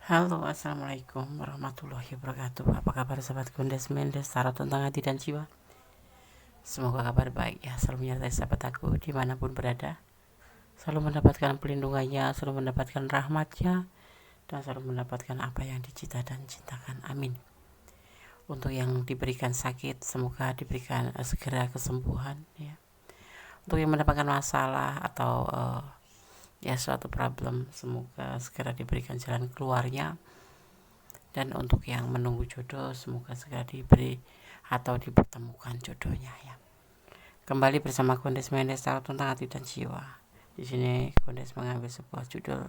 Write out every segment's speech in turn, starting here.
Halo, assalamualaikum warahmatullahi wabarakatuh. Apa kabar sahabat Gondes Mendes, tarot tentang hati dan jiwa? Semoga kabar baik ya, selalu menyertai sahabat aku dimanapun berada. Selalu mendapatkan pelindungannya, selalu mendapatkan rahmatnya, dan selalu mendapatkan apa yang dicita dan cintakan. Amin. Untuk yang diberikan sakit, semoga diberikan segera kesembuhan ya. Untuk yang mendapatkan masalah atau ya suatu problem, semoga segera diberikan jalan keluarnya. Dan untuk yang menunggu jodoh, semoga segera diberi atau dipertemukan jodohnya ya. Kembali bersama Gondes Mendes Tarot tentang hati dan jiwa. Di sini Gondes mengambil sebuah judul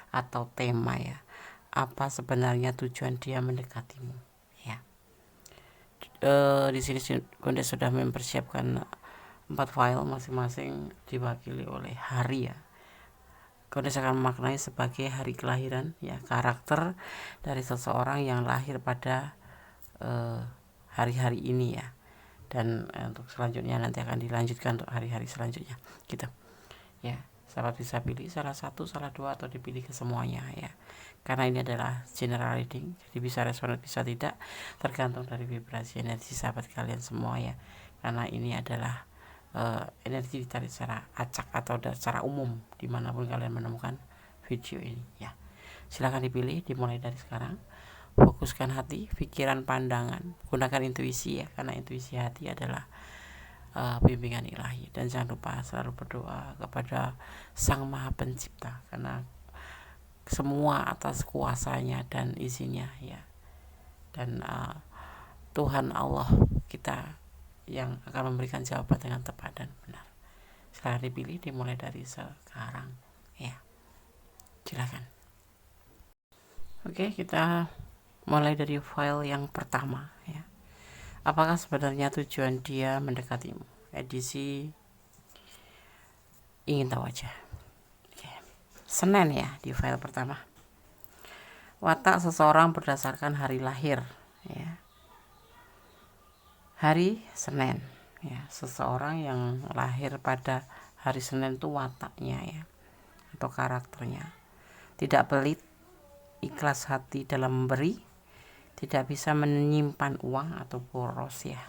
atau tema ya. Apa sebenarnya tujuan dia mendekatimu? Ya. Di sini Gondes sudah mempersiapkan 4 file masing-masing diwakili oleh hari ya. Gondes akan memaknai sebagai hari kelahiran ya, karakter dari seseorang yang lahir pada hari-hari ini ya. Dan untuk selanjutnya nanti akan dilanjutkan untuk hari-hari selanjutnya gitu ya. Sahabat bisa pilih salah satu, salah dua, atau dipilih ke semuanya ya, karena ini adalah general reading, jadi bisa respon bisa tidak, tergantung dari vibrasi energi sahabat kalian semua ya, karena ini adalah energi ditarik secara acak atau secara umum dimanapun kalian menemukan video ini ya. Silahkan dipilih, dimulai dari sekarang. Fokuskan hati, pikiran, pandangan, gunakan intuisi ya, karena intuisi hati adalah bimbingan ilahi. Dan jangan lupa selalu berdoa kepada Sang Maha Pencipta, karena semua atas kuasanya dan izinnya ya. Dan Tuhan Allah kita yang akan memberikan jawaban dengan tepat dan benar. Silahkan dipilih, dimulai dari sekarang ya. Silakan. Oke, kita mulai dari file yang pertama ya. Apakah sebenarnya tujuan dia mendekatimu? Edisi ingin tahu aja. Oke. Senin ya di file pertama. Watak seseorang berdasarkan hari lahir ya. Hari Senin ya, seseorang yang lahir pada hari Senin itu wataknya ya, atau karakternya tidak pelit, ikhlas hati dalam memberi, tidak bisa menyimpan uang atau boros ya,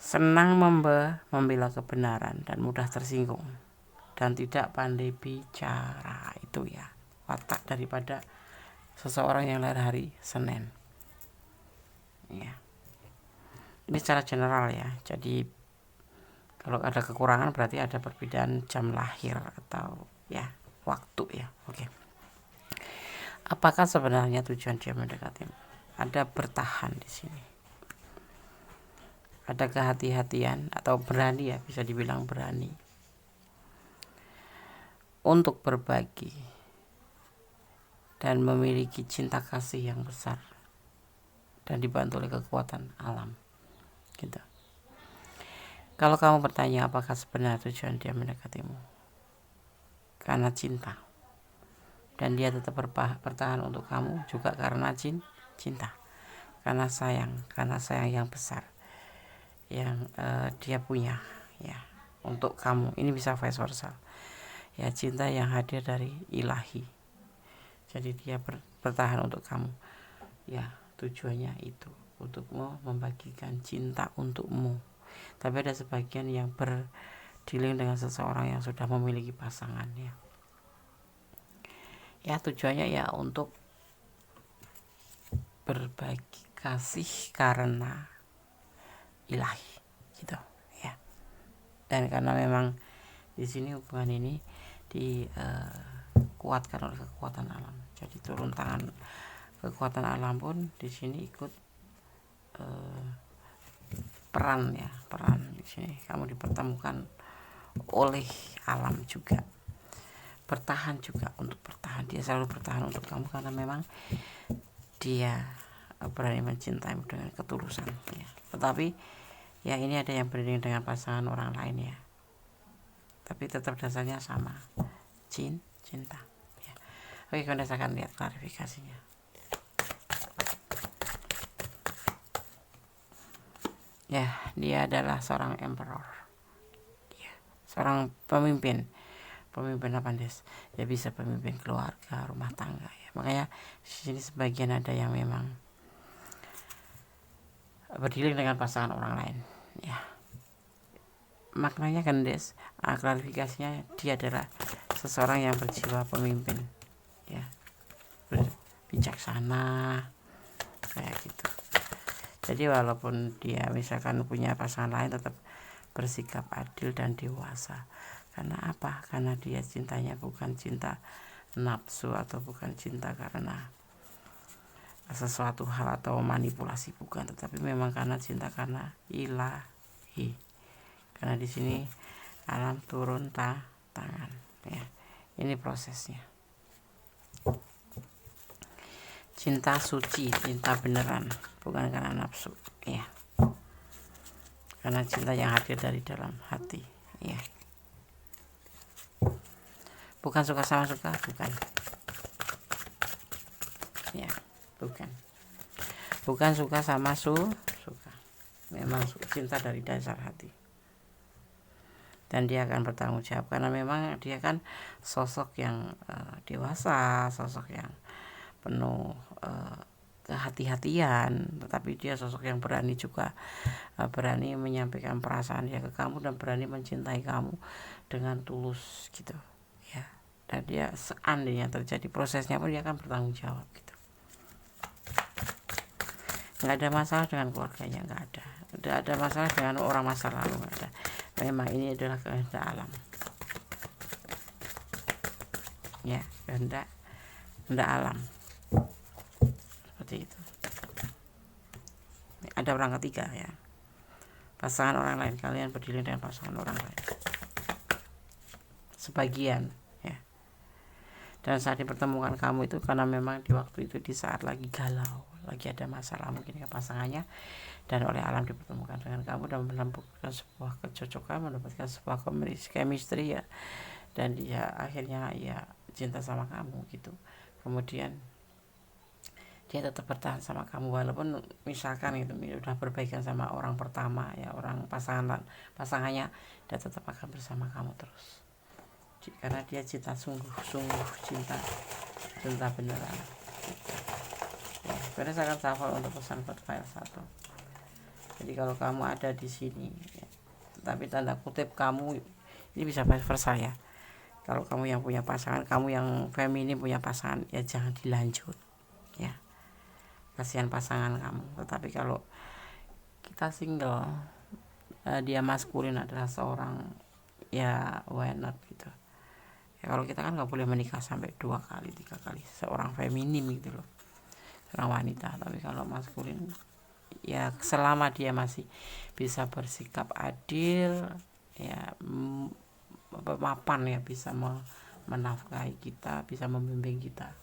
senang membela kebenaran dan mudah tersinggung, dan tidak pandai bicara. Itu ya watak daripada seseorang yang lahir hari Senin ya. Ini secara general ya, jadi kalau ada kekurangan berarti ada perbedaan jam lahir atau ya waktu ya. Oke. Apakah sebenarnya tujuan dia mendekati? Ada bertahan di sini. Ada kehati-hatian atau berani ya, bisa dibilang berani untuk berbagi dan memiliki cinta kasih yang besar dan dibantu oleh kekuatan alam gitu. Kalau kamu bertanya apakah sebenarnya tujuan dia mendekatimu, karena cinta, dan dia tetap bertahan untuk kamu juga karena cinta, karena sayang yang besar yang dia punya ya untuk kamu. Ini bisa vice versa ya, cinta yang hadir dari ilahi, jadi dia bertahan untuk kamu ya. Tujuannya itu untukmu, membagikan cinta untukmu. Tapi ada sebagian yang berdealing dengan seseorang yang sudah memiliki pasangan ya. Ya tujuannya ya untuk berbagi kasih karena ilahi gitu ya. Dan karena memang di sini hubungan ini dikuatkan oleh kekuatan alam, jadi turun tangan kekuatan alam pun di sini ikut peran di sini. Kamu dipertemukan oleh alam juga, bertahan juga untuk bertahan. Dia selalu bertahan untuk kamu karena memang dia berani mencintai dengan ketulusan ya. Tetapi ya ini ada yang beriring dengan pasangan orang lain ya, tapi tetap dasarnya sama, cinta ya. Oke, kita akan lihat klarifikasinya ya. Dia adalah seorang emperor ya, seorang pemimpin Pemimpin apa Des? Ya bisa pemimpin keluarga, rumah tangga ya. Makanya di sini sebagian ada yang memang berdiri dengan pasangan orang lain ya. Maknanya kan Des, klarifikasinya dia adalah seseorang yang berjiwa pemimpin ya, bijaksana kayak gitu. Jadi walaupun dia misalkan punya pasangan lain tetap bersikap adil dan dewasa. Karena apa? Karena dia cintanya bukan cinta nafsu atau bukan cinta karena sesuatu hal atau manipulasi, bukan, tetapi memang karena cinta karena ilahi. Karena di sini alam turun tangan ya. Ini prosesnya. Cinta suci, cinta beneran, bukan karena nafsu ya. Karena cinta yang hadir dari dalam hati ya. Bukan suka sama suka, bukan ya, bukan suka sama suka, memang cinta dari dasar hati. Dan dia akan bertanggung jawab karena memang dia kan sosok yang dewasa, sosok yang penuh kehati-hatian, tetapi dia sosok yang berani juga, berani menyampaikan perasaan dia ke kamu dan berani mencintai kamu dengan tulus gitu ya. Dan dia seandainya terjadi prosesnya pun dia akan bertanggung jawab gitu. Nggak ada masalah dengan keluarganya, nggak ada masalah dengan orang masa lalu, nggak ada. Memang ini adalah kehendak alam ya, kehendak alam seperti itu. Ada orang ketiga ya, pasangan orang lain. Kalian berdiri dengan pasangan orang lain sebagian ya. Dan saat dipertemukan kamu itu karena memang di waktu itu di saat lagi galau, lagi ada masalah mungkin dengan pasangannya, dan oleh alam dipertemukan dengan kamu dan menemukan sebuah kecocokan, mendapatkan sebuah chemistry ya, dan dia akhirnya ya cinta sama kamu gitu. Kemudian dia tetap bertahan sama kamu walaupun misalkan itu udah berbaikan sama orang pertama ya, orang pasangannya, dia tetap akan bersama kamu terus karena dia cinta sungguh cinta beneran ya. Sebenarnya saya akan hafal untuk pesan buat file 1. Jadi kalau kamu ada di sini ya, tapi tanda kutip kamu ini bisa vice versa ya. Kalau kamu yang punya pasangan, kamu yang feminim punya pasangan, ya jangan dilanjut ya, kasihan pasangan kamu. Tetapi kalau kita single, dia maskulin adalah seorang ya, why not gitu ya. Kalau kita kan nggak boleh menikah sampai 2 kali 3 kali, seorang feminim gitu loh, seorang wanita. Tapi kalau maskulin ya, selama dia masih bisa bersikap adil ya, mapan ya, bisa menafkahi kita, bisa membimbing kita,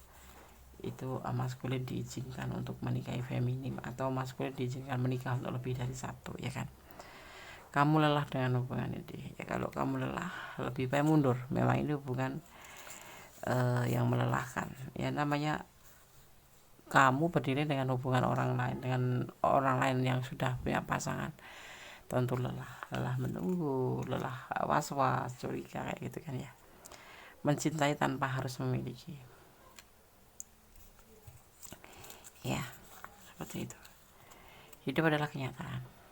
itu maskulin diizinkan untuk menikahi feminim, atau maskulin diizinkan menikah untuk lebih dari 1 ya kan. Kamu lelah dengan hubungan ini ya, kalau kamu lelah lebih baik mundur. Memang ini hubungan yang melelahkan ya, namanya kamu berdiri dengan hubungan orang lain yang sudah punya pasangan, tentu lelah menunggu, lelah was-was, curiga kayak gitu kan ya. Mencintai tanpa harus memiliki ya, seperti itu. Hidup adalah kenyataan.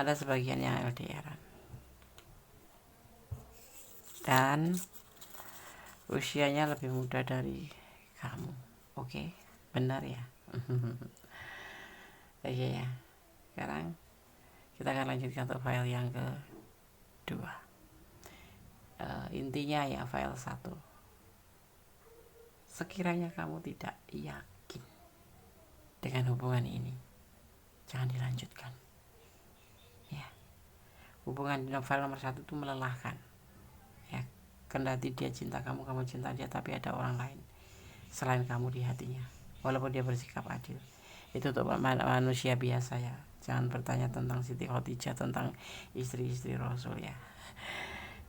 Ada sebagian yang LDR dan usianya lebih muda dari kamu. Oke, benar ya. Iya ya. Sekarang kita akan lanjutkan untuk file yang kedua. Intinya ya, file 1. Sekiranya kamu tidak yakin dengan hubungan ini, jangan dilanjutkan ya. Hubungan di file nomor 1 itu melelahkan ya. Kendati dia cinta kamu cinta dia, tapi ada orang lain selain kamu di hatinya, walaupun dia bersikap adil. Itu untuk manusia biasa ya. Jangan bertanya tentang Siti Khadijah, tentang istri-istri Rasul ya.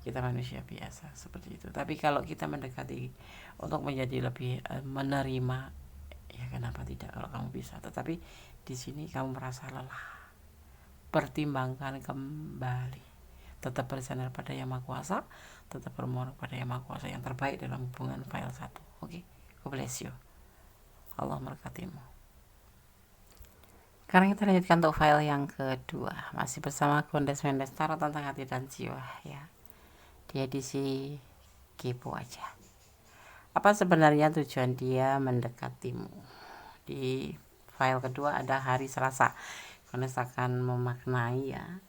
Kita manusia biasa seperti itu. Tapi kalau kita mendekati untuk menjadi lebih menerima ya, kenapa tidak kalau kamu bisa. Tetapi di sini kamu merasa lelah, pertimbangkan kembali. tetap bersandar pada Yang Maha Kuasa, tetap bermohon kepada Yang Maha Kuasa yang terbaik dalam hubungan file 1. Oke, God bless you. Allah memberkatimu. Sekarang kita lanjutkan untuk file yang kedua, masih bersama Gondes Mendes, tarot tentang hati dan jiwa ya. Di edisi kepo aja. Apa sebenarnya tujuan dia mendekatimu? Di file kedua ada hari Selasa. Gondes akan memaknai ya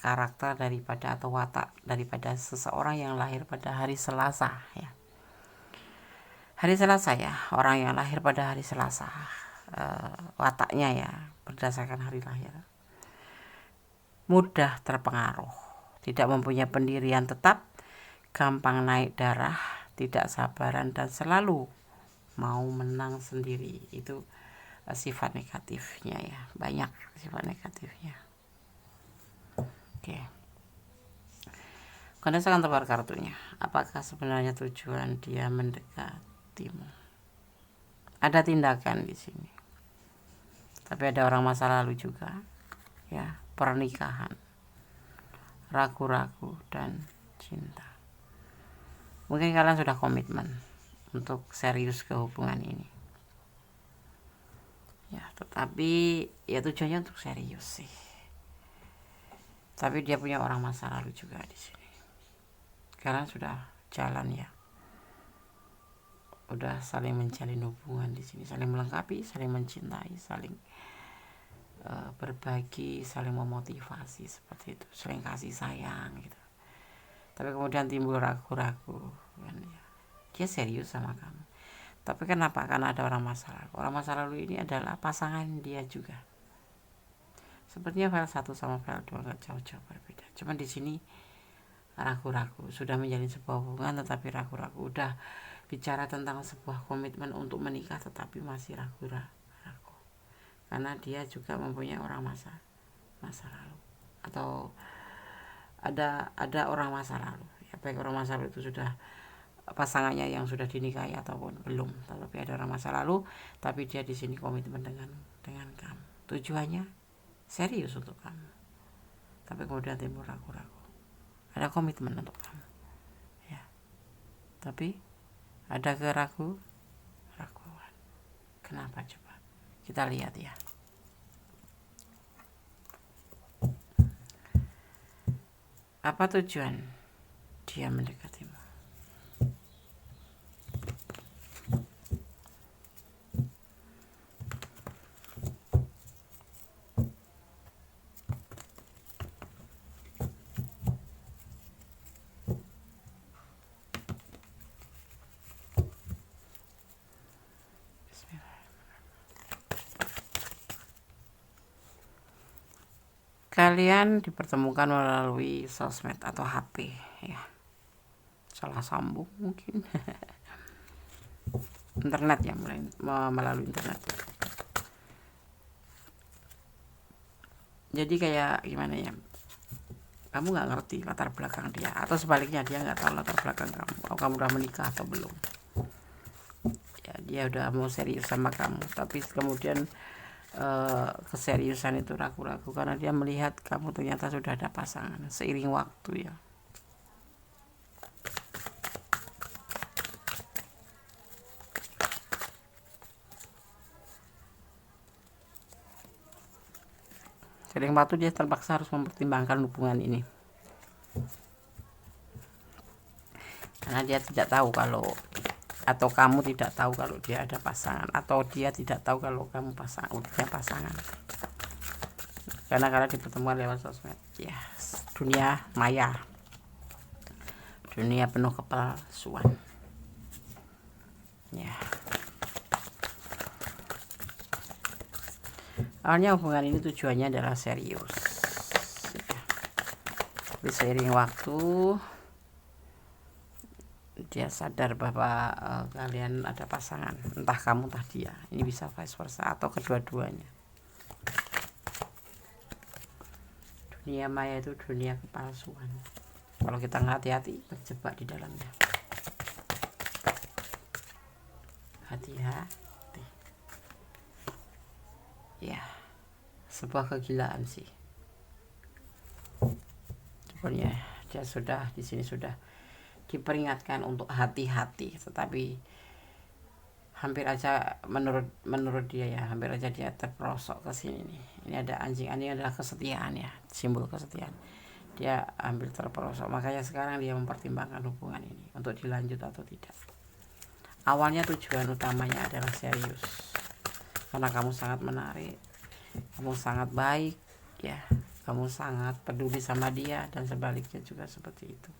karakter daripada atau watak daripada seseorang yang lahir pada hari Selasa ya. Hari Selasa ya, orang yang lahir pada hari Selasa, wataknya ya berdasarkan hari lahir, mudah terpengaruh, tidak mempunyai pendirian tetap, gampang naik darah, tidak sabaran, dan selalu mau menang sendiri. Itu sifat negatifnya ya, banyak sifat negatifnya. Oke, Gondes akan tebar kartunya. Apakah sebenarnya tujuan dia mendekatimu? Ada tindakan di sini, tapi ada orang masa lalu juga ya, pernikahan, ragu-ragu, dan cinta. Mungkin kalian sudah komitmen untuk serius ke hubungan ini ya, tetapi ya tujuannya untuk serius sih, tapi dia punya orang masa lalu juga di sini. Kalian sudah jalan ya, udah saling menjalin hubungan di sini, saling melengkapi, saling mencintai, saling berbagi, saling memotivasi seperti itu, saling kasih sayang gitu. Tapi kemudian timbul ragu-ragu kan ya, dia serius sama kamu. Tapi kenapa? Karena ada orang masa lalu. Orang masa lalu ini adalah pasangan dia juga. Sepertinya file 1 sama file 2 gak jauh-jauh berbeda. Cuman di sini ragu-ragu, sudah menjalin sebuah hubungan tetapi ragu-ragu, udah bicara tentang sebuah komitmen untuk menikah tetapi masih ragu-ragu. Karena dia juga mempunyai orang masa lalu, atau ada orang masa lalu ya, baik orang masa lalu itu sudah pasangannya yang sudah dinikahi ataupun belum, tapi ada orang masa lalu, tapi dia di sini komitmen dengan kamu, tujuannya serius untuk kamu, tapi kemudian timbul ragu-ragu. Ada komitmen untuk kamu ya, tapi ada keraguan. Kenapa coba kita lihat ya. Apa tujuan dia mendekatimu? Kalian dipertemukan melalui sosmed atau HP ya, salah sambung mungkin internet ya, melalui internet. Jadi kayak gimana ya, kamu nggak ngerti latar belakang dia, atau sebaliknya dia nggak tahu latar belakang kamu udah menikah atau belum ya. Dia udah mau serius sama kamu, tapi kemudian keseriusan itu ragu-ragu karena dia melihat kamu ternyata sudah ada pasangan seiring waktu ya. Seiring waktu dia terpaksa harus mempertimbangkan hubungan ini karena dia tidak tahu kalau, atau kamu tidak tahu kalau dia ada pasangan, atau dia tidak tahu kalau kamu punya pasangan. Karena dipertemukan lewat sosmed ya, dunia maya, dunia penuh kepalsuan ya. Awalnya hubungan ini tujuannya adalah serius ya. Tapi seiring waktu dia sadar bahwa kalian ada pasangan, entah kamu entah dia, ini bisa vice versa atau kedua-duanya. Dunia maya itu dunia kepalsuan, kalau kita nggak hati-hati terjebak di dalamnya. Hati-hati ya, sebuah kegilaan sih. sebenarnya dia sudah di sini sudah diperingatkan untuk hati-hati, tetapi hampir aja menurut dia ya, hampir aja dia terperosok ke sini nih. Ini ada anjing adalah kesetiaan ya, simbol kesetiaan. Dia hampir terperosok, makanya sekarang dia mempertimbangkan hubungan ini untuk dilanjut atau tidak. Awalnya tujuan utamanya adalah serius, karena kamu sangat menarik, kamu sangat baik ya, kamu sangat peduli sama dia, dan sebaliknya juga seperti itu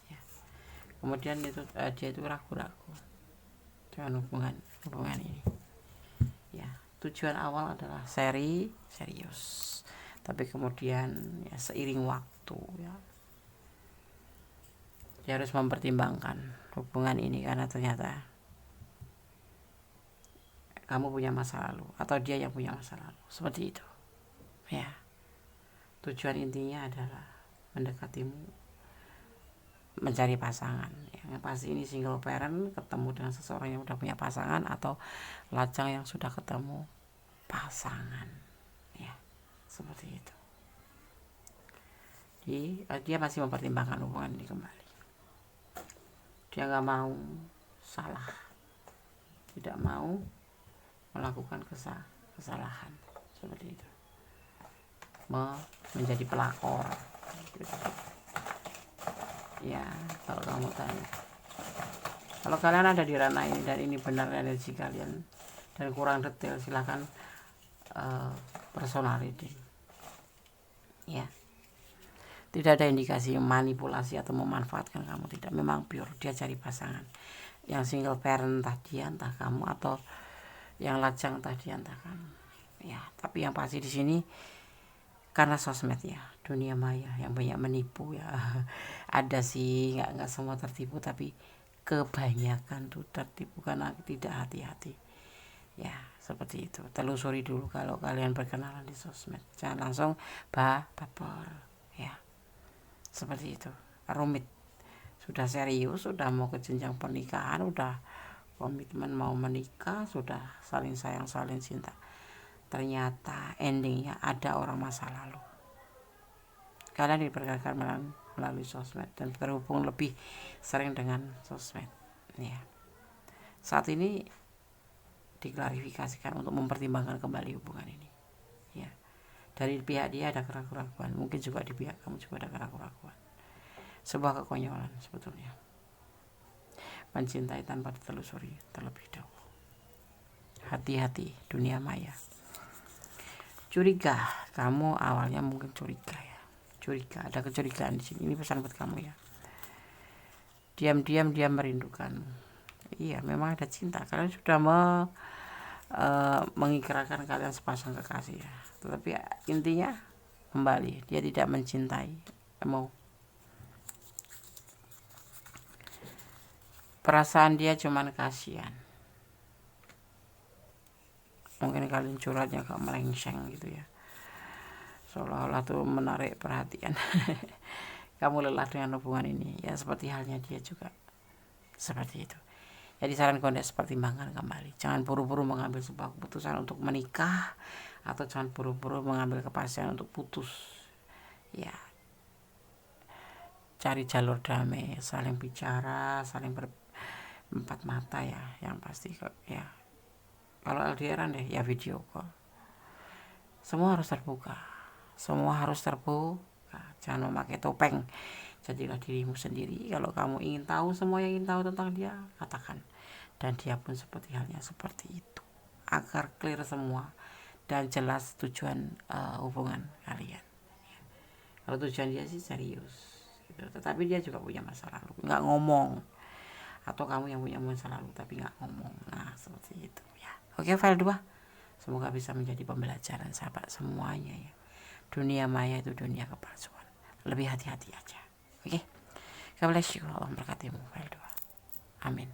ya. Kemudian itu dia itu ragu-ragu dengan hubungan ini ya. Tujuan awal adalah serius, tapi kemudian ya seiring waktu ya dia harus mempertimbangkan hubungan ini, karena ternyata kamu punya masa lalu atau dia yang punya masa lalu, seperti itu ya. Tujuan intinya adalah mendekatimu, mencari pasangan. Yang pasti ini single parent ketemu dengan seseorang yang udah punya pasangan, atau lajang yang sudah ketemu pasangan ya, seperti itu. Jadi dia masih mempertimbangkan hubungan ini kembali. Dia nggak mau salah, tidak mau melakukan kesalahan seperti itu, menjadi pelakor gitu. Ya, kalau kamu tanya, kalau kalian ada di ranah ini dan ini benar energi kalian dan kurang detail, silahkan personal reading ya. Tidak ada indikasi manipulasi atau memanfaatkan kamu, tidak. Memang pure dia cari pasangan. Yang single parent entah dia, entah kamu, atau yang lajang entah dia, entah kamu ya. Tapi yang pasti di sini karena sosmed ya, dunia maya yang banyak menipu ya. Ada sih, nggak semua tertipu, tapi kebanyakan tuh tertipu karena tidak hati-hati ya, seperti itu. Telusuri dulu kalau kalian berkenalan di sosmed, jangan langsung baper ya, seperti itu. Rumit, sudah serius, sudah mau ke jenjang pernikahan, udah komitmen mau menikah, sudah saling sayang saling cinta, ternyata endingnya ada orang masa lalu. Kalian diperkenalkan melalui sosmed dan terhubung lebih sering dengan sosmed ya. Saat ini diklarifikasikan untuk mempertimbangkan kembali hubungan ini ya. Dari pihak dia ada keraguan, mungkin juga di pihak kamu juga ada keraguan. Sebuah kekonyolan sebetulnya, mencintai tanpa ditelusuri terlebih dahulu. Hati-hati dunia maya. Curiga, kamu awalnya mungkin curiga ya, ada kecurigaan di sini. Ini pesan buat kamu ya. Diam-diam dia merindukanmu. Iya, memang ada cinta. Kalian sudah mengikrarkan kalian sepasang kekasih ya. Tetapi intinya kembali dia tidak mencintai kamu. Perasaan dia cuman kasihan. Mungkin kalian curhatnya agak melengseng gitu ya, seolah-olah tuh menarik perhatian. Kamu lelah dengan hubungan ini ya, seperti halnya dia juga seperti itu. Jadi saran Kondes, pertimbangkan kembali. Jangan buru-buru mengambil sebuah keputusan untuk menikah, atau jangan buru-buru mengambil kepastian untuk putus ya. Cari jalur damai, saling bicara, saling berempat mata ya. Yang pasti ya, kalau LDRan deh ya video call. Semua harus terbuka, jangan memakai topeng. Jadilah dirimu sendiri. Kalau kamu ingin tahu semua yang ingin tahu tentang dia, katakan. Dan dia pun seperti halnya seperti itu, agar clear semua dan jelas tujuan hubungan kalian. Kalau tujuan dia sih serius gitu, tetapi dia juga punya masa lalu, nggak ngomong. Atau kamu yang punya masa lalu tapi nggak ngomong. Nah, seperti itu ya. Oke, file 2. Semoga bisa menjadi pembelajaran sahabat semuanya ya. Dunia maya itu dunia kepalsuan. Lebih hati-hati aja. Oke. God bless you. Allah memberkatimu. File 2. Amin.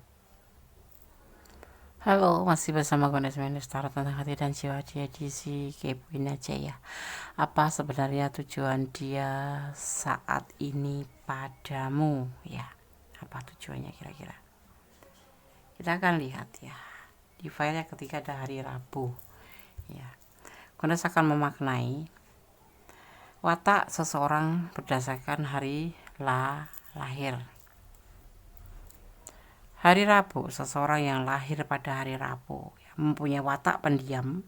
Halo, masih bersama Gondes Mendes, tarot tentang hati dan jiwa di edisi kepoin aja ya. Apa sebenarnya tujuan dia saat ini padamu ya? Apa tujuannya kira-kira? Kita akan lihat ya di filenya ketika ada hari Rabu ya. Gondes akan memaknai Watak seseorang berdasarkan hari lahir. Hari Rabu, seseorang yang lahir pada hari Rabu mempunyai watak pendiam,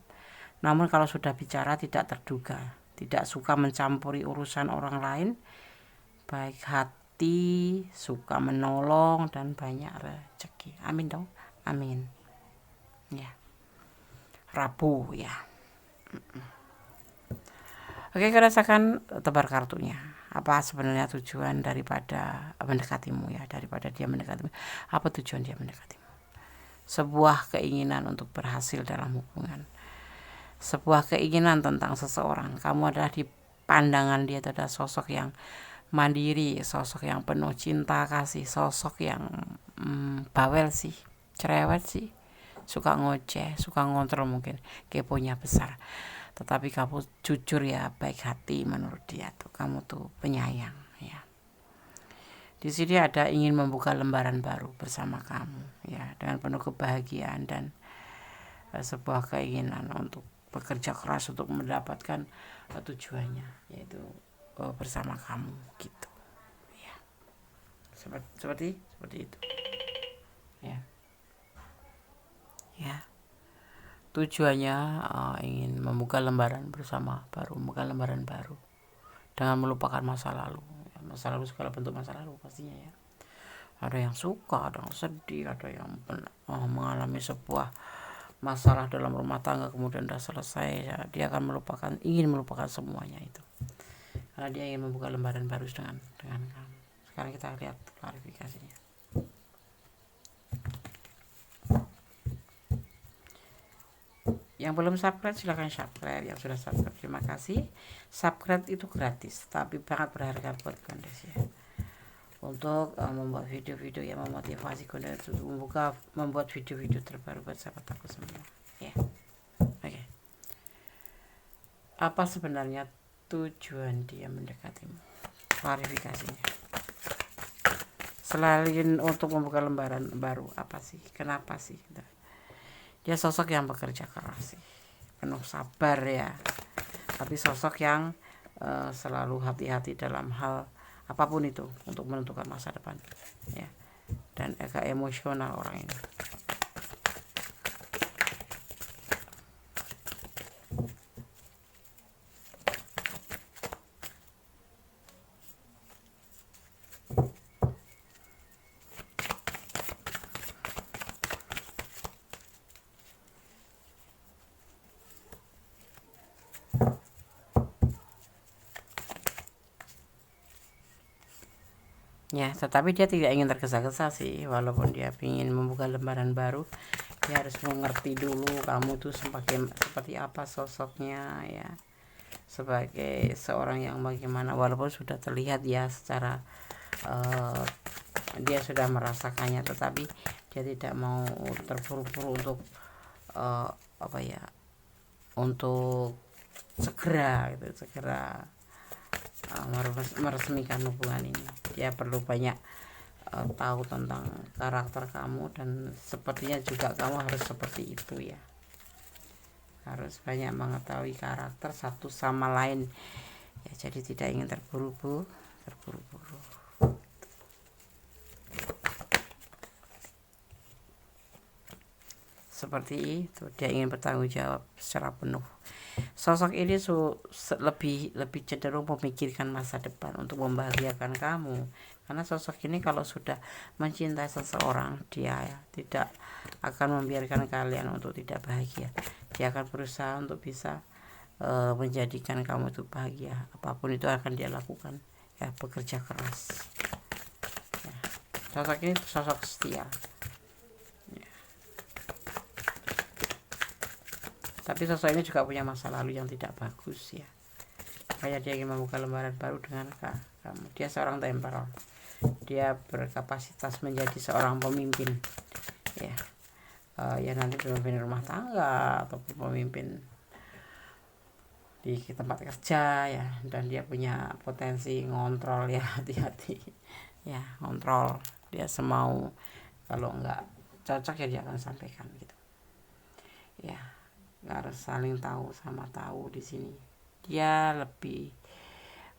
namun kalau sudah bicara tidak terduga, tidak suka mencampuri urusan orang lain, baik hati, suka menolong, dan banyak rezeki. Amin dong, amin. Ya, Rabu ya. Oke, kita rasakan tebar kartunya. Apa sebenarnya tujuan daripada mendekatimu ya, daripada dia mendekatimu? Apa tujuan dia mendekatimu? Sebuah keinginan untuk berhasil dalam hubungan. Sebuah keinginan tentang seseorang. Kamu adalah di pandangan dia itu adalah sosok yang mandiri, sosok yang penuh cinta kasih, sosok yang bawel sih, cerewet sih, suka ngoceh, suka ngontrol mungkin, keponya besar. Tetapi kamu jujur ya, baik hati menurut dia tuh, kamu tuh penyayang ya. Di sini ada ingin membuka lembaran baru bersama kamu ya, dengan penuh kebahagiaan dan sebuah keinginan untuk bekerja keras untuk mendapatkan tujuannya, yaitu bersama kamu gitu ya. Seperti itu ya. Ya. Tujuannya ingin membuka lembaran bersama baru, membuka lembaran baru dengan melupakan masa lalu. Masa lalu segala bentuk masa lalu pastinya ya. Ada yang suka, ada yang sedih, ada yang mengalami sebuah masalah dalam rumah tangga kemudian sudah selesai ya, dia akan ingin melupakan semuanya itu karena dia ingin membuka lembaran baru dengan kamu. Sekarang kita lihat klarifikasinya. Yang belum subscribe silahkan subscribe, yang sudah subscribe terima kasih. Subscribe itu gratis tapi sangat berharga buat Gondes ya, untuk membuat video-video yang memotivasi Gondes untuk membuat video-video terbaru buat sahabat aku semua ya. Oke. Apa sebenarnya tujuan dia mendekatimu? Klarifikasinya. Selain untuk membuka lembaran baru, apa sih? Kenapa sih? Dia sosok yang bekerja keras sih, penuh sabar ya, tapi sosok yang selalu hati-hati dalam hal apapun itu untuk menentukan masa depan ya, dan agak emosional orang ini. Ya, tetapi dia tidak ingin tergesa-gesa sih, walaupun dia ingin membuka lembaran baru, dia harus mengerti dulu kamu tuh seperti apa sosoknya ya, sebagai seorang yang bagaimana, walaupun sudah terlihat ya secara dia sudah merasakannya, tetapi dia tidak mau terburu-buru untuk untuk segera meresmikan hubungan ini. Dia perlu banyak tahu tentang karakter kamu, dan sepertinya juga kamu harus seperti itu ya, harus banyak mengetahui karakter satu sama lain ya, jadi tidak ingin terburu-buru. Seperti itu, dia ingin bertanggung jawab secara penuh. Sosok ini lebih cenderung memikirkan masa depan untuk membahagiakan kamu, karena sosok ini kalau sudah mencintai seseorang, dia ya, tidak akan membiarkan kalian untuk tidak bahagia. Dia akan berusaha untuk bisa menjadikan kamu itu bahagia, apapun itu akan dia lakukan ya, bekerja keras ya. Sosok ini sosok setia ya. Tapi sosok ini juga punya masa lalu yang tidak bagus ya, makanya dia ingin membuka lembaran baru dengan kamu. Dia seorang temperal, dia berkapasitas menjadi seorang pemimpin ya, ya nanti pemimpin rumah tangga ataupun pemimpin di tempat kerja ya, dan dia punya potensi ngontrol ya, hati-hati ya, ngontrol. Dia semau, kalau nggak cocok ya dia akan sampaikan gitu ya, nggak harus saling tahu sama tahu. Di sini dia lebih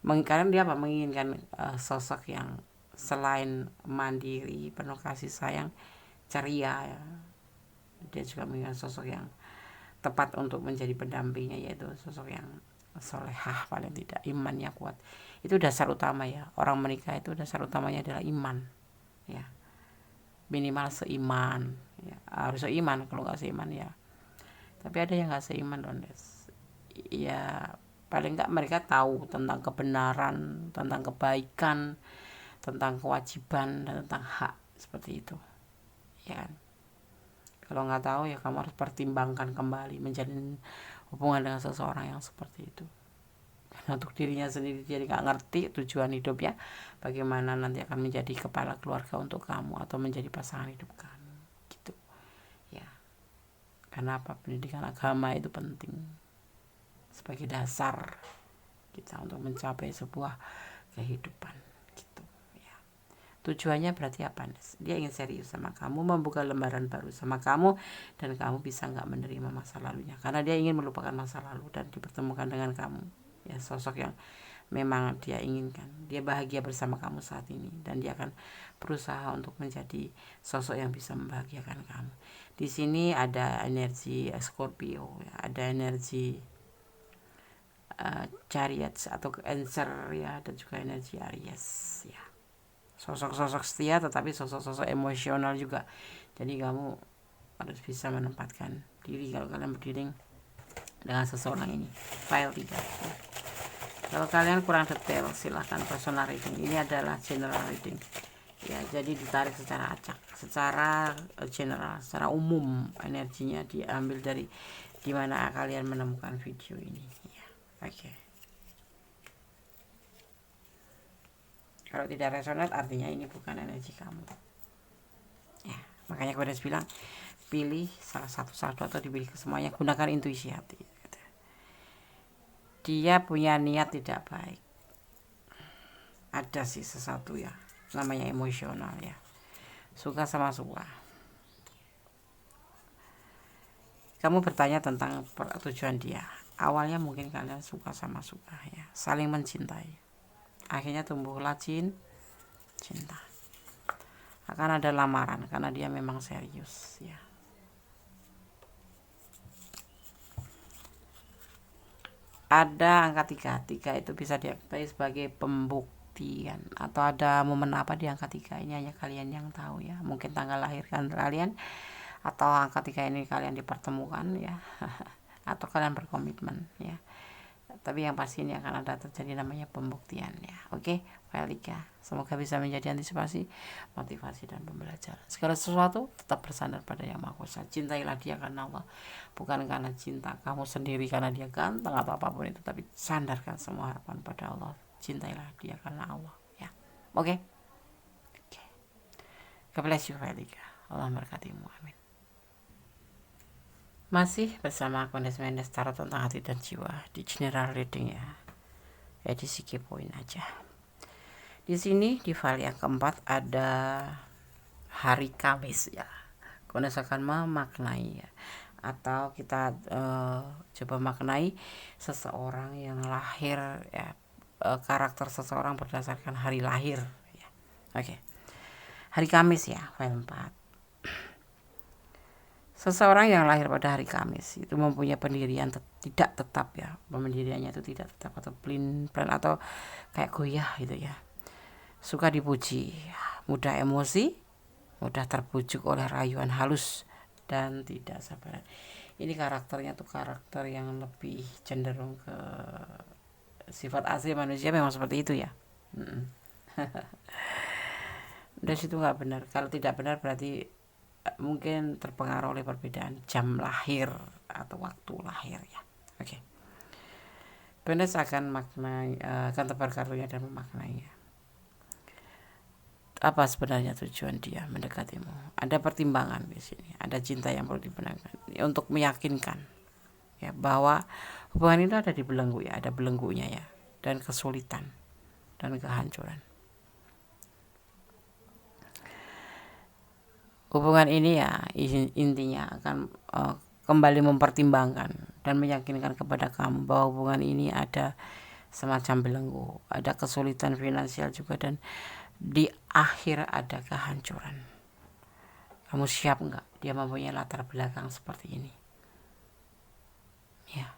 Karena dia menginginkan sosok yang selain mandiri, penuh kasih sayang, ceria ya. Dia juga menginginkan sosok yang tepat untuk menjadi pendampingnya, yaitu sosok yang solehah, paling tidak imannya kuat. Itu dasar utama ya. Orang menikah itu dasar utamanya adalah iman ya, minimal seiman ya. Harus seiman, kalau nggak seiman ya. Tapi ada yang nggak seiman Dondes ya, paling nggak mereka tahu tentang kebenaran, tentang kebaikan, tentang kewajiban, dan tentang hak, seperti itu ya kan. Kalau nggak tahu ya kamu harus pertimbangkan kembali menjalin hubungan dengan seseorang yang seperti itu. Karena untuk dirinya sendiri dia nggak ngerti tujuan hidupnya, bagaimana nanti akan menjadi kepala keluarga untuk kamu atau menjadi pasangan hidup kamu gitu ya. Karena apa, pendidikan agama itu penting sebagai dasar kita untuk mencapai sebuah kehidupan gitu ya. Tujuannya berarti apa? Dia ingin serius sama kamu, membuka lembaran baru sama kamu, dan kamu bisa nggak menerima masa lalunya, karena dia ingin melupakan masa lalu dan dipertemukan dengan kamu ya, sosok yang memang dia inginkan. Dia bahagia bersama kamu saat ini, dan dia akan berusaha untuk menjadi sosok yang bisa membahagiakan kamu. Di sini ada energi Scorpio ya, ada energi Chariot atau Cancer ya, dan juga energi Aries ya. Sosok-sosok setia tetapi sosok-sosok emosional juga. Jadi kamu harus bisa menempatkan diri kalau kalian berdiri dengan seseorang ini. File 3 ya. Kalau kalian kurang detail silahkan personal reading. Ini adalah general reading ya, jadi ditarik secara acak, secara general, secara umum. Energinya diambil dari dimana kalian menemukan video ini ya. Oke. Kalau tidak resonate artinya ini bukan energi kamu ya. Makanya aku udah bilang pilih salah satu atau dipilih ke semuanya, gunakan intuisi hati gitu. Dia punya niat tidak baik, ada sih sesuatu ya, namanya emosional ya, suka sama suka. Kamu bertanya tentang tujuan dia. Awalnya mungkin kalian suka sama suka ya, saling mencintai. Akhirnya tumbuhlah cinta. Akan ada lamaran karena dia memang serius ya. Ada angka 3 itu bisa diartikan sebagai pembuktian, atau ada momen apa di angka 3 ini hanya kalian yang tahu ya. Mungkin tanggal lahir kalian, atau angka 3 ini kalian dipertemukan ya atau kalian berkomitmen ya. Tapi yang pasti ini akan ada terjadi namanya pembuktian ya. Oke, file 3. Semoga bisa menjadi antisipasi, motivasi, dan pembelajaran. Segala sesuatu tetap bersandar pada Yang Maha Kuasa. Cintailah dia karena Allah, bukan karena cinta kamu sendiri karena dia ganteng atau apapun itu, tapi sandarkan semua harapan pada Allah. Cintailah dia karena Allah ya. Oke. God bless you, file 3. Allah memberkatimu. Amin. Masih bersama aku Mendes Tarot tentang hati dan jiwa di general reading ya, edisi kepoin aja. Di sini di file yang keempat ada hari Kamis ya. Kondes akan memaknai ya, atau kita coba maknai seseorang yang lahir ya, karakter seseorang berdasarkan hari lahir ya. Oke. Hari Kamis ya, file 4. Seseorang yang lahir pada hari Kamis itu mempunyai pendirian tidak tetap ya. Pendiriannya itu tidak tetap atau plan atau kayak goyah gitu ya. Suka dipuji, mudah emosi, mudah terbujuk oleh rayuan halus, dan tidak sabaran. Ini karakternya tuh karakter yang lebih cenderung ke sifat asli manusia memang seperti itu ya. Dari situ nggak benar. Kalau tidak benar berarti mungkin terpengaruh oleh perbedaan jam lahir atau waktu lahir ya. Oke. Benes akan maknai, akan tebar kartunya dan memaknainya. Apa sebenarnya tujuan dia mendekatimu? Ada pertimbangan di sini, ada cinta yang perlu dibenarkan untuk meyakinkan ya bahwa hubungan itu ada di belenggu ya, ada belenggunya ya, dan kesulitan dan kehancuran. Hubungan ini ya intinya akan kembali mempertimbangkan dan meyakinkan kepada kamu bahwa hubungan ini ada semacam belenggu, ada kesulitan finansial juga, dan di akhir ada kehancuran. Kamu siap nggak? Dia mempunyai latar belakang seperti ini, ya,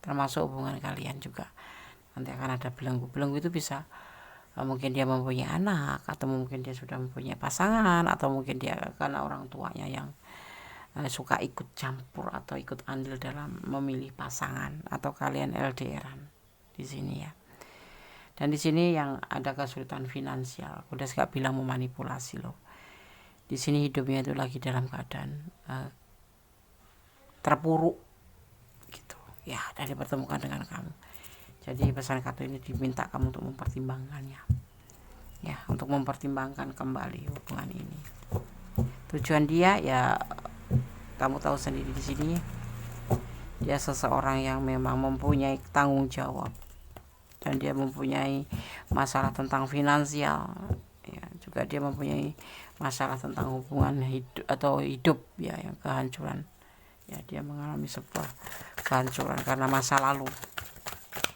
termasuk hubungan kalian juga. Nanti akan ada belenggu. Belenggu itu bisa mungkin dia mempunyai anak, atau mungkin dia sudah mempunyai pasangan, atau mungkin dia karena orang tuanya yang suka ikut campur atau ikut andil dalam memilih pasangan, atau kalian LDRan di sini ya. Dan di sini yang ada kesulitan finansial, udah gak bilang memanipulasi loh. Di sini hidupnya itu lagi dalam keadaan terpuruk gitu ya, dan dipertemukan dengan kamu. Jadi pesan kartu ini diminta kamu untuk mempertimbangkannya ya, untuk mempertimbangkan kembali hubungan ini. Tujuan dia ya kamu tahu sendiri, di sini dia seseorang yang memang mempunyai tanggung jawab, dan dia mempunyai masalah tentang finansial ya, juga dia mempunyai masalah tentang hubungan hidup ya, yang kehancuran ya. Dia mengalami sebuah kehancuran karena masa lalu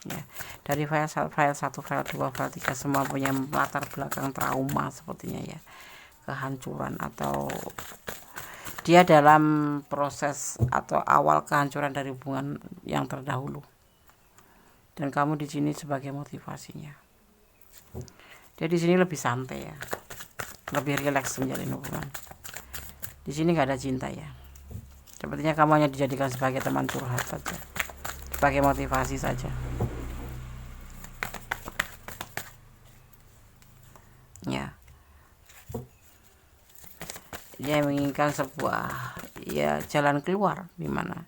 ya. Dari file 1, file 2, file 3 semua punya latar belakang trauma sepertinya ya, kehancuran, atau dia dalam proses atau awal kehancuran dari hubungan yang terdahulu. Dan kamu di sini sebagai motivasinya. Dia di sini lebih santai ya, lebih rileks menjalin hubungan. Di sini nggak ada cinta ya. Sepertinya kamu hanya dijadikan sebagai teman curhat saja, sebagai motivasi saja. Ya. Dia menginginkan sebuah ya jalan keluar di mana,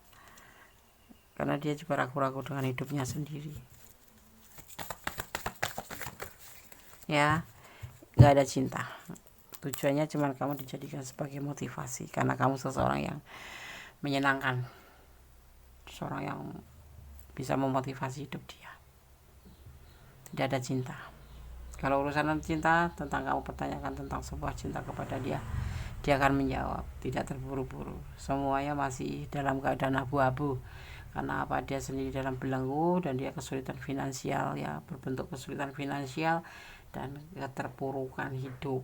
karena dia juga ragu-ragu dengan hidupnya sendiri. Ya, nggak ada cinta. Tujuannya cuma kamu dijadikan sebagai motivasi, karena kamu seseorang yang menyenangkan, seorang yang bisa memotivasi hidup dia. Tidak ada cinta. Kalau urusan cinta, tentang kamu pertanyakan tentang sebuah cinta kepada dia, dia akan menjawab, tidak terburu-buru. Semuanya masih dalam keadaan abu-abu. Karena apa? Dia sendiri dalam belenggu, dan dia kesulitan finansial ya, berbentuk kesulitan finansial dan keterpurukan hidup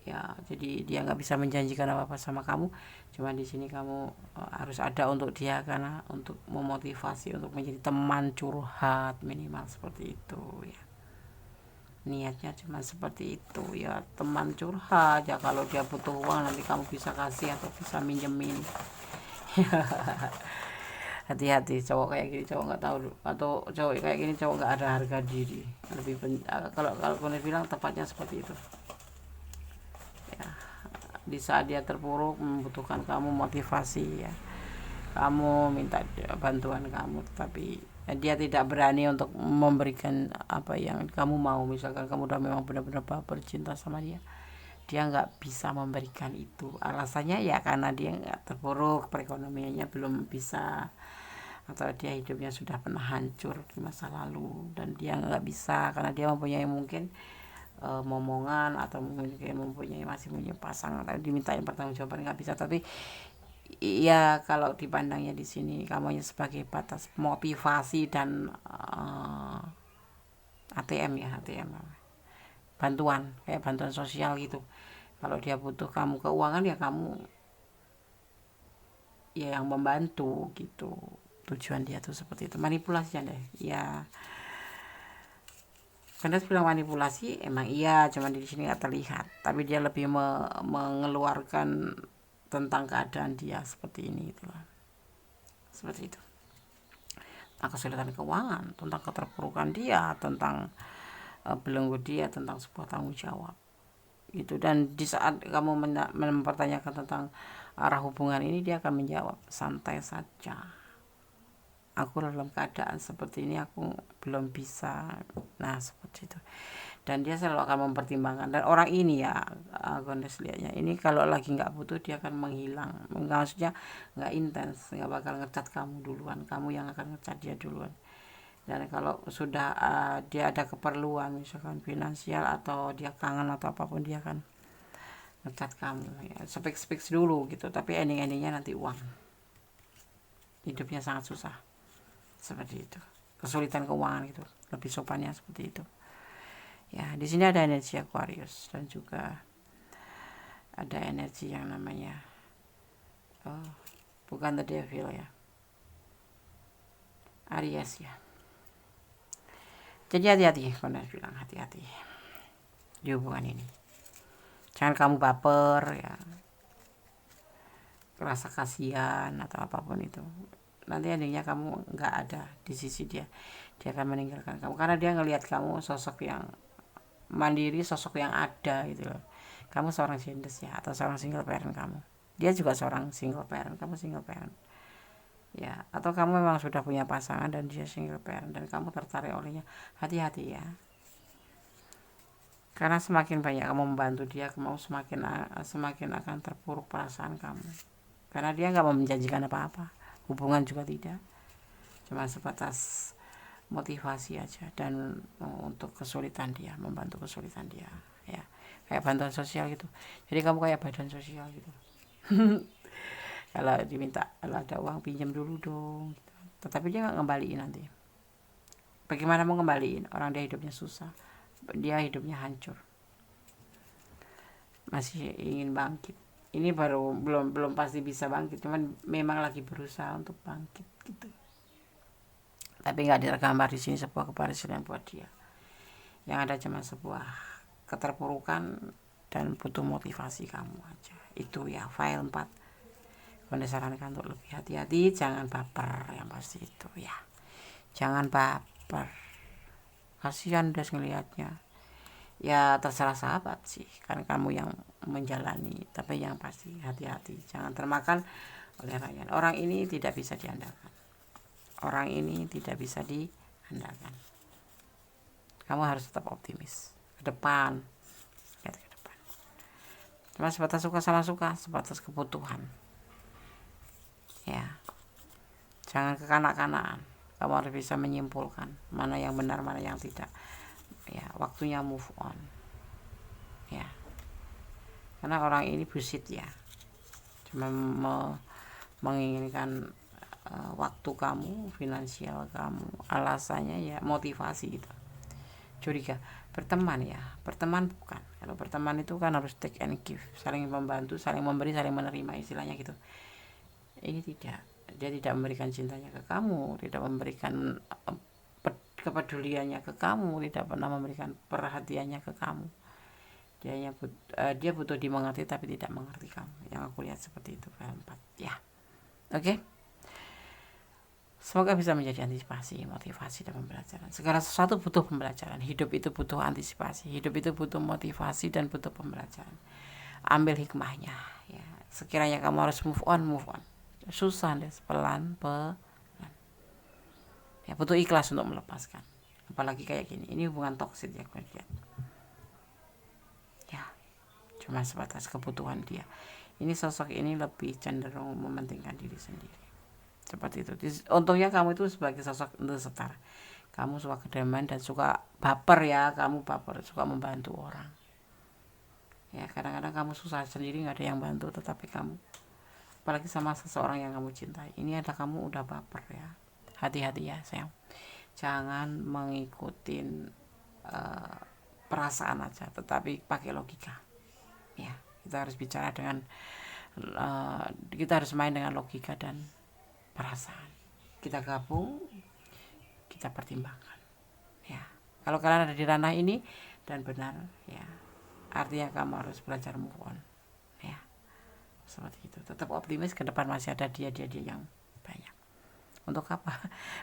ya. Jadi dia nggak bisa menjanjikan apa-apa sama kamu, cuma di sini kamu harus ada untuk dia, karena untuk memotivasi, untuk menjadi teman curhat minimal seperti itu ya. Niatnya cuma seperti itu ya, teman curhat ya. Kalau dia butuh uang, nanti kamu bisa kasih atau bisa minjemin. Hati-hati, cowok kayak gini cowok nggak tahu, atau cowok kayak gini cowok nggak ada harga diri. Kalau kalian bilang tepatnya seperti itu ya. Di saat dia terpuruk membutuhkan kamu motivasi ya, kamu minta bantuan kamu, tapi dia tidak berani untuk memberikan apa yang kamu mau. Misalkan kamu udah memang benar-benar baper cinta sama dia, dia nggak bisa memberikan itu. Alasannya ya karena dia nggak terpuruk, perekonomiannya belum bisa, atau dia hidupnya sudah pernah hancur di masa lalu, dan dia nggak bisa karena dia mempunyai mungkin momongan, atau mungkin masih punya pasangan, dimintain pertanggungjawaban nggak bisa. Tapi iya, kalau dipandangnya di sini kamu hanya sebagai batas motivasi dan ATM ya, ATM bantuan, kayak bantuan sosial gitu. Kalau dia butuh kamu keuangan ya kamu ya yang membantu gitu. Tujuan dia tuh seperti itu, manipulasi deh ya. Karena bilang manipulasi emang iya, cuman di sini nggak terlihat, tapi dia lebih mengeluarkan tentang keadaan dia seperti ini gitu loh. Seperti itu, tentang kesulitan keuangan, tentang keterpurukan dia, tentang belenggu dia, tentang sebuah tanggung jawab gitu. Dan di saat kamu mempertanyakan tentang arah hubungan ini, dia akan menjawab, santai saja, aku dalam keadaan seperti ini, aku belum bisa. Nah seperti itu. Dan dia selalu akan mempertimbangkan. Dan orang ini ya, Gondes lihatnya ini, kalau lagi nggak butuh dia akan menghilang. Maksudnya nggak intens, nggak bakal ngecat kamu duluan, kamu yang akan ngecat dia duluan. Dan kalau sudah dia ada keperluan, misalkan finansial atau dia kangen atau apapun, dia akan ngecat kamu ya, speak dulu gitu. Tapi endingnya nanti uang. Hidupnya sangat susah seperti itu. kesulitan keuangan gitu, lebih sopannya seperti itu. Ya, di sini ada energi Aquarius dan juga ada energi yang namanya bukan the devil ya, Aries ya. Jadi hati-hati, Kondas bilang hati-hati di hubungan ini. Jangan kamu baper ya, rasa kasihan atau apapun itu. Nanti endingnya kamu nggak ada di sisi dia. Dia akan meninggalkan kamu karena dia ngelihat kamu sosok yang mandiri, sosok yang ada gitu loh. Kamu seorang gender ya, atau seorang single parent kamu. Dia juga seorang single parent, kamu single parent. Ya, atau kamu memang sudah punya pasangan dan dia single parent dan kamu tertarik olehnya. Hati-hati ya. Karena semakin banyak kamu membantu dia, kamu semakin akan terpuruk perasaan kamu. Karena dia nggak mau menjanjikan apa-apa, hubungan juga tidak, cuma sebatas motivasi aja dan untuk kesulitan dia, membantu kesulitan dia, ya kayak bantuan sosial gitu. Jadi kamu kayak badan sosial gitu. Kalau diminta, kalau ada uang pinjam dulu dong, gitu. Tetapi dia nggak ngembaliin nanti. Bagaimana mau ngembaliin? Orang dia hidupnya susah, dia hidupnya hancur, masih ingin bangkit. Ini baru belum pasti bisa bangkit, cuman memang lagi berusaha untuk bangkit gitu. Tapi nggak tergambar di sini sebuah keberhasilan buat dia. Yang ada cuma sebuah keterpurukan dan butuh motivasi kamu aja. Itu ya file 4. Kondas sarankan untuk lebih hati-hati, jangan baper yang pasti itu ya. Jangan baper. Kasihan Des ngelihatnya. Ya terserah sahabat sih, kan kamu yang menjalani, tapi yang pasti hati-hati, jangan termakan oleh rakyat. Orang ini tidak bisa diandalkan, orang ini tidak bisa diandalkan. Kamu harus tetap optimis ke depan, ya, ke depan. Cuma sebatas suka sama suka, sebatas kebutuhan ya, jangan kekanak-kanakan. Kamu harus bisa menyimpulkan mana yang benar, mana yang tidak. Ya, waktunya move on ya, karena orang ini bullshit ya, cuma menginginkan waktu kamu, finansial kamu, alasannya ya motivasi gitu. Curiga. Berteman ya, berteman bukan, kalau berteman itu kan harus take and give, saling membantu, saling memberi, saling menerima, istilahnya gitu. Ini tidak, dia tidak memberikan cintanya ke kamu, tidak memberikan kepeduliannya ke kamu, tidak pernah memberikan perhatiannya ke kamu. Dia butuh dimengerti tapi tidak mengerti kamu. Yang aku lihat seperti itu, file 4 ya. Oke. Semoga bisa menjadi antisipasi, motivasi dan pembelajaran. Segala sesuatu butuh pembelajaran. Hidup itu butuh antisipasi, hidup itu butuh motivasi dan butuh pembelajaran. Ambil hikmahnya ya. Sekiranya kamu harus move on. Susah deh, pelan. Ya, butuh ikhlas untuk melepaskan. Apalagi kayak gini, ini hubungan toksik ya, lihat. Ya, cuma sebatas kebutuhan dia. Ini sosok ini lebih cenderung mementingkan diri sendiri. Seperti itu. Untungnya kamu itu sebagai sosok untuk setara. Kamu suka kedamaian dan suka baper ya, kamu baper, suka membantu orang. Ya, kadang-kadang kamu susah sendiri, nggak ada yang bantu, tetapi kamu, apalagi sama seseorang yang kamu cintai, ini ada kamu udah baper ya. Hati-hati ya sayang, jangan mengikutin perasaan aja, tetapi pakai logika ya. Kita harus bicara dengan kita harus main dengan logika dan perasaan. Kita gabung, kita pertimbangkan ya. Kalau kalian ada di ranah ini dan benar ya, artinya kamu harus belajar move on ya, seperti itu. Tetap optimis, ke depan masih ada dia yang banyak. Untuk apa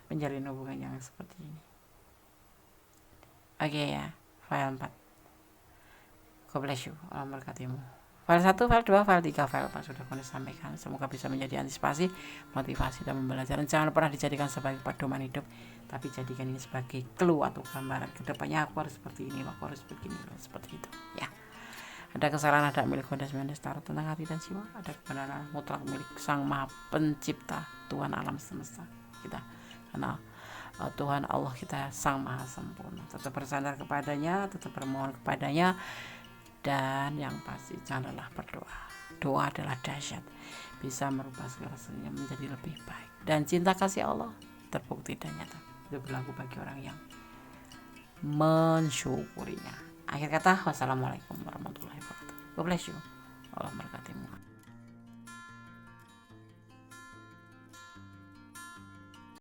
menjalin hubungan yang seperti ini? Oke ya, file 4. God bless you, Allah memberkatimu. File 1, file 2, file 3, file 4 sudah Kondas sampaikan. Semoga bisa menjadi antisipasi, motivasi dan pembelajaran. Jangan pernah dijadikan sebagai pedoman hidup, tapi jadikan ini sebagai clue atau gambaran. Kedepannya aku harus seperti ini, aku harus begini, seperti itu ya. Ada kesalahan, ada milik Kondas Mendes Tarot tentang hati dan jiwa, ada kebenaran mutlak milik Sang Maha Pencipta, Tuhan alam semesta kita. Karena Tuhan Allah kita Sang Maha Sempurna. Tetap bersandar kepadanya, tetap bermohon kepadanya, dan yang pasti janganlah berdoa. Doa adalah dahsyat, bisa merubah segala sesuatu menjadi lebih baik. Dan cinta kasih Allah terbukti dan nyata. Itu berlaku bagi orang yang mensyukurinya. Akhir kata, wassalamualaikum warahmatullahi wabarakatuh. God bless you. Allah memberkatimu.